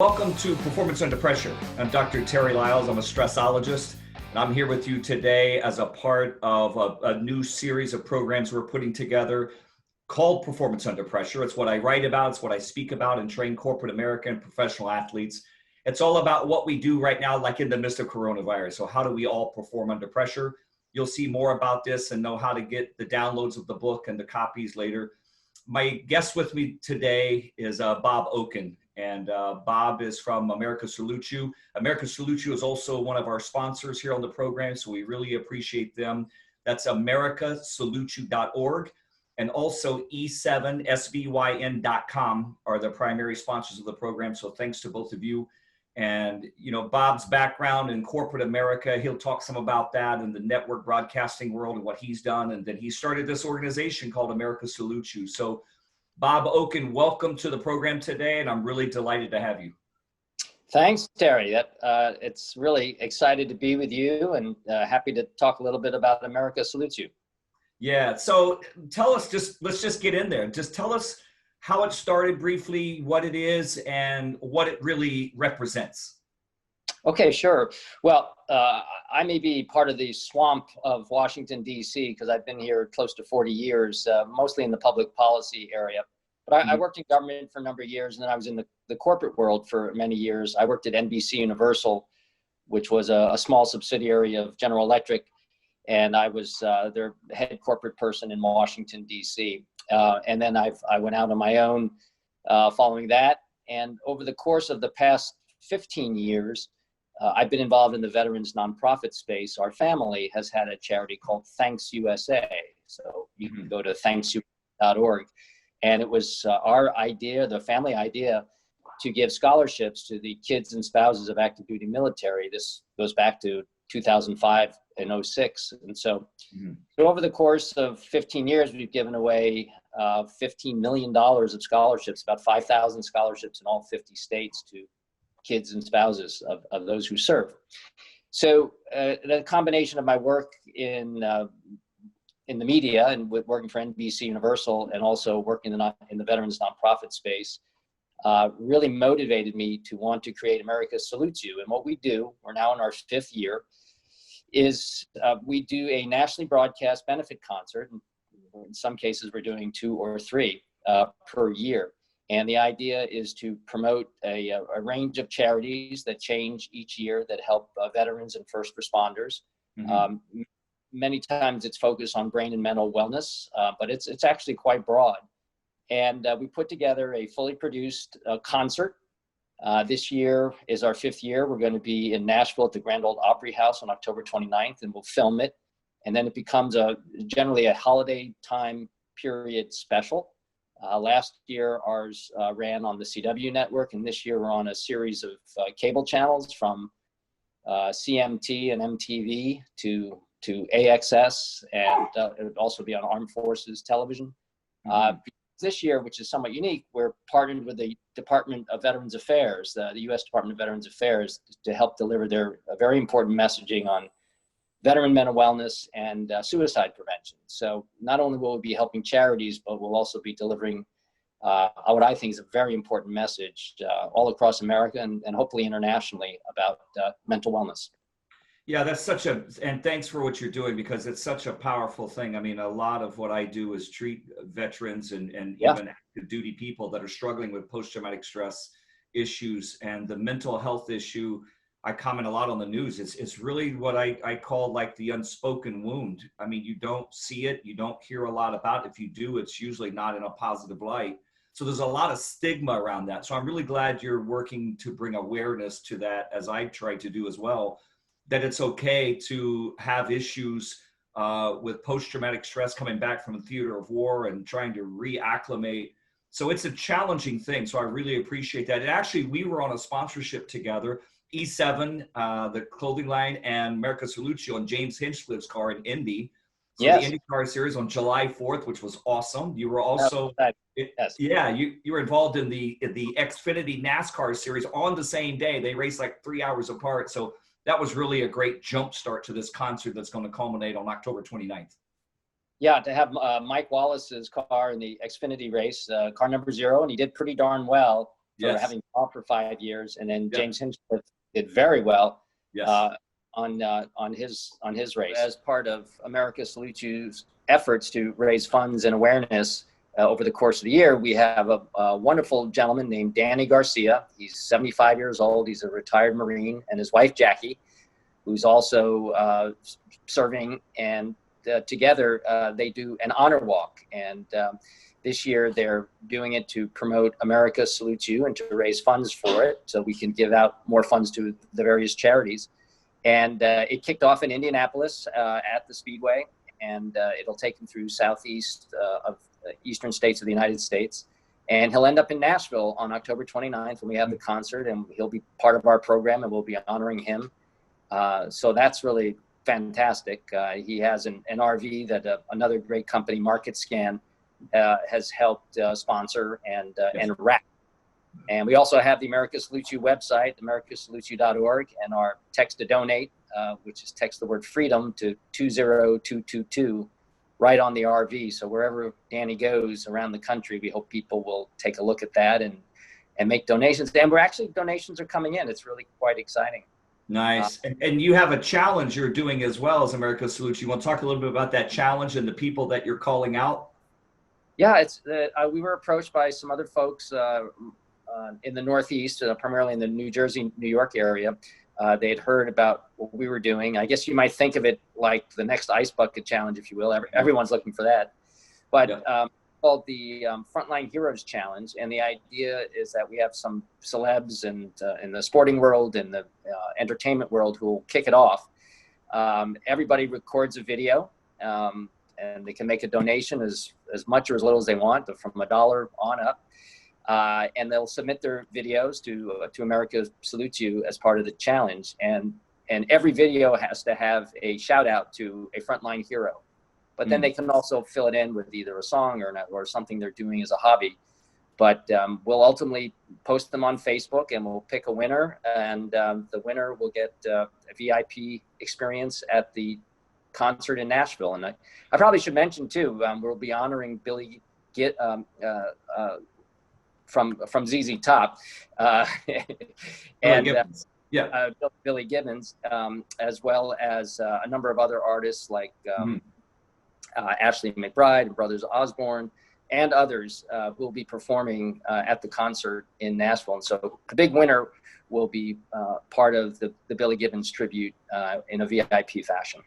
Welcome to Performance Under Pressure. I'm Dr. Terry Lyles. I'm a stressologist, and I'm here with you today as a part of a new series of programs we're putting together called Performance Under Pressure. It's what I write about, it's what I speak about and train corporate America and professional athletes. It's all about what we do right now, like in the midst of coronavirus. So how do we all perform under pressure? You'll see more about this and know how to get the downloads of the book and the copies later. My guest with me today is Bob Okun. And Bob is from America Salute You. America Salute You is also one of our sponsors here on the program, so we really appreciate them. That's americasaluteyou.org. And also E7SVYN.com are the primary sponsors of the program. So thanks to both of you. And, you know, Bob's background in corporate America, he'll talk some about that in the network broadcasting world and what he's done. And then he started this organization called America Salute You. So Bob Okun, welcome to the program today, and I'm really delighted to have you. Thanks, Terry. It's really excited to be with you and happy to talk a little bit about America Salutes You. Yeah, so tell us, let's just get in there. Just tell us how it started briefly, what it is, and what it really represents. Okay, sure. Well, I may be part of the swamp of Washington, D.C., because I've been here close to 40 years, mostly in the public policy area. But I worked in government for a number of years, and then I was in the corporate world for many years. I worked at NBC Universal, which was a small subsidiary of General Electric, and I was their head corporate person in Washington, D.C. And then I went out on my own following that. And over the course of the past 15 years, I've been involved in the veterans nonprofit space. Our family has had a charity called Thanks USA. So you can go to thanksu.org. And it was our idea, the family idea, to give scholarships to the kids and spouses of active duty military. This goes back to 2005 and 06. And so, so over the course of 15 years, we've given away $15 million of scholarships, about 5,000 scholarships in all 50 states to kids and spouses of those who serve. So the combination of my work in the media and with working for NBC Universal and also working in the veterans nonprofit space really motivated me to want to create America Salutes You. And what we do, we're now in our 5th year, is we do a nationally broadcast benefit concert. In some cases, we're doing 2 or 3 per year. And the idea is to promote a range of charities that change each year that help veterans and first responders. Many times it's focused on brain and mental wellness, but it's actually quite broad. And we put together a fully produced concert. This year is our 5th year. We're going to be in Nashville at the Grand Ole Opry House on October 29th, and we'll film it. And then it becomes generally a holiday time period special. Last year, ours ran on the CW network, and this year we're on a series of cable channels from CMT and MTV to AXS, and it would also be on Armed Forces television. This year, which is somewhat unique, we're partnered with the Department of Veterans Affairs, the U.S. Department of Veterans Affairs, to help deliver their very important messaging on veteran mental wellness and suicide prevention. So not only will we be helping charities, but we'll also be delivering what I think is a very important message all across America and hopefully internationally about mental wellness. Yeah, and thanks for what you're doing, because it's such a powerful thing. I mean, a lot of what I do is treat veterans and even active duty people that are struggling with post-traumatic stress issues, and the mental health issue. I comment a lot on the news. It's really what I call like the unspoken wound. I mean, you don't see it, you don't hear a lot about it. If you do, it's usually not in a positive light. So there's a lot of stigma around that. So I'm really glad you're working to bring awareness to that, as I try to do as well, that it's okay to have issues with post-traumatic stress coming back from the theater of war and trying to reacclimate. So it's a challenging thing. So I really appreciate that. And actually, we were on a sponsorship together, E7, the clothing line, and America Salute You on James Hinchcliffe's car in Indy. So the IndyCar series on July 4th, which was awesome. You were also, you were involved in the Xfinity NASCAR series on the same day. They raced like 3 hours apart. So that was really a great jump start to this concert that's going to culminate on October 29th. Yeah, to have Mike Wallace's car in the Xfinity race, car number 0, and he did pretty darn well. for Yes. having off for 5 years, and then Yep. James Hinchcliffe did very well Yes. on his race. As part of America Salute You's efforts to raise funds and awareness over the course of the year, we have a wonderful gentleman named Danny Garcia. He's 75 years old. He's a retired Marine, and his wife Jackie, who's also serving, and together they do an honor walk. And this year they're doing it to promote America Salute You and to raise funds for it, so we can give out more funds to the various charities. And it kicked off in Indianapolis at the Speedway, and it'll take him through southeast of eastern states of the United States. And he'll end up in Nashville on October 29th when we have the concert, and he'll be part of our program, and we'll be honoring him. So that's really fantastic. He has an RV that another great company, Market Scan, has helped sponsor and wrap. And we also have the America Salute You website, americasaluteyou.org, and our text to donate, which is text the word freedom to 20222 right on the RV. So wherever Danny goes around the country, we hope people will take a look at that and make donations. And donations are coming in. It's really quite exciting. Nice. And you have a challenge you're doing as well as America Salute You. You want to talk a little bit about that challenge and the people that you're calling out? Yeah, we were approached by some other folks in the Northeast, primarily in the New Jersey, New York area. They had heard about what we were doing. I guess you might think of it like the next ice bucket challenge, if you will. Everyone's looking for that. But called the Frontline Heroes Challenge. And the idea is that we have some celebs and in the sporting world and the entertainment world who will kick it off. Everybody records a video, and they can make a donation as much or as little as they want, from $1 on up. And they'll submit their videos to America Salute You as part of the challenge. And every video has to have a shout out to a frontline hero. But then they can also fill it in with either a song or something they're doing as a hobby. But we'll ultimately post them on Facebook, and we'll pick a winner. And the winner will get a VIP experience at the concert in Nashville. And I probably should mention too, we'll be honoring Billy from ZZ Top, and Billy Gibbons, as well as a number of other artists like Ashley McBride and Brothers Osborne and others who will be performing at the concert in Nashville. And so the big winner will be part of the Billy Gibbons tribute in a VIP fashion.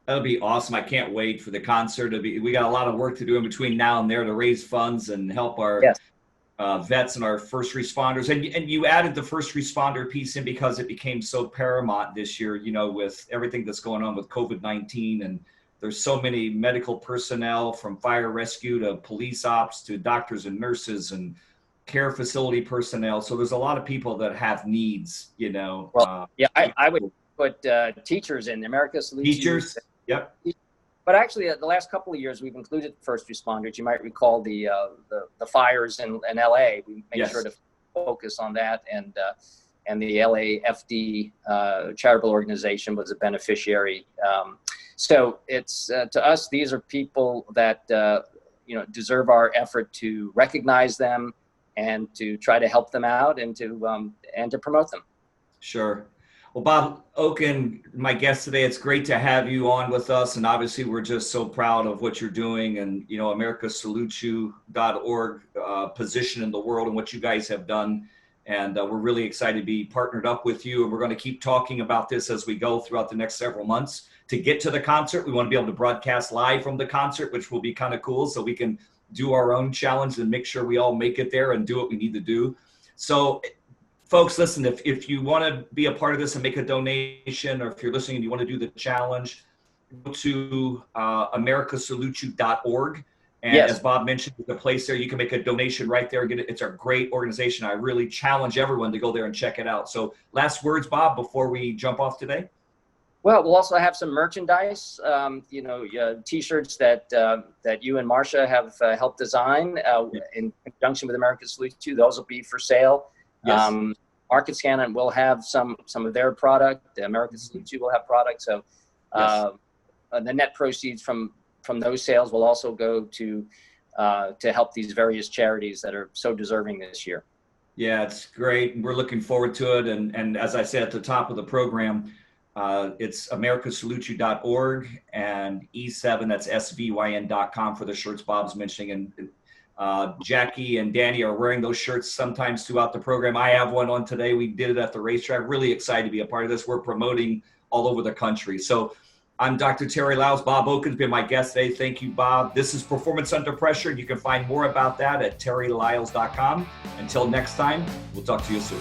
That'll be awesome. I can't wait for the concert. We got a lot of work to do in between now and there to raise funds and help our vets and our first responders. And you added the first responder piece in because it became so paramount this year, with everything that's going on with COVID-19. And there's so many medical personnel, from fire rescue to police ops to doctors and nurses and care facility personnel. So there's a lot of people that have needs, Well, I would put teachers in America Salute You. Teachers, yep. But actually, the last couple of years, we've included first responders. You might recall the fires in LA. We made sure to focus on that, and the LAFD charitable organization was a beneficiary. So it's to us, these are people that deserve our effort to recognize them and to try to help them out and to promote them. Sure. Well, Bob Okun, my guest today, it's great to have you on with us. And obviously, we're just so proud of what you're doing and, americasaluteyou.org position in the world and what you guys have done. And we're really excited to be partnered up with you. And we're going to keep talking about this as we go throughout the next several months. To get to the concert, we want to be able to broadcast live from the concert, which will be kind of cool. So we can do our own challenge and make sure we all make it there and do what we need to do. So folks, listen, if you want to be a part of this and make a donation, or if you're listening and you want to do the challenge, go to americasaluteyou.org. And as Bob mentioned, the place there, you can make a donation right there. It's a great organization. I really challenge everyone to go there and check it out. So last words, Bob, before we jump off today? Well, we'll also have some merchandise, T-shirts that you and Marcia have helped design in conjunction with America Salute You. Those will be for sale. Yes. Market Scan will have some of their product. America Salute You will have product. So the net proceeds from those sales will also go to help these various charities that are so deserving this year. Yeah, it's great. We're looking forward to it. And as I said at the top of the program, it's americasaluteyou.org and E7, that's SVYN.com for the shirts Bob's mentioning. And Jackie and Danny are wearing those shirts sometimes throughout the program. I have one on today. We did it at the racetrack. Really excited to be a part of this. We're promoting all over the country. So I'm Dr. Terry Lyles. Bob Okun's been my guest today. Thank you, Bob. This is Performance Under Pressure. You can find more about that at terrylyles.com. Until next time, we'll talk to you soon.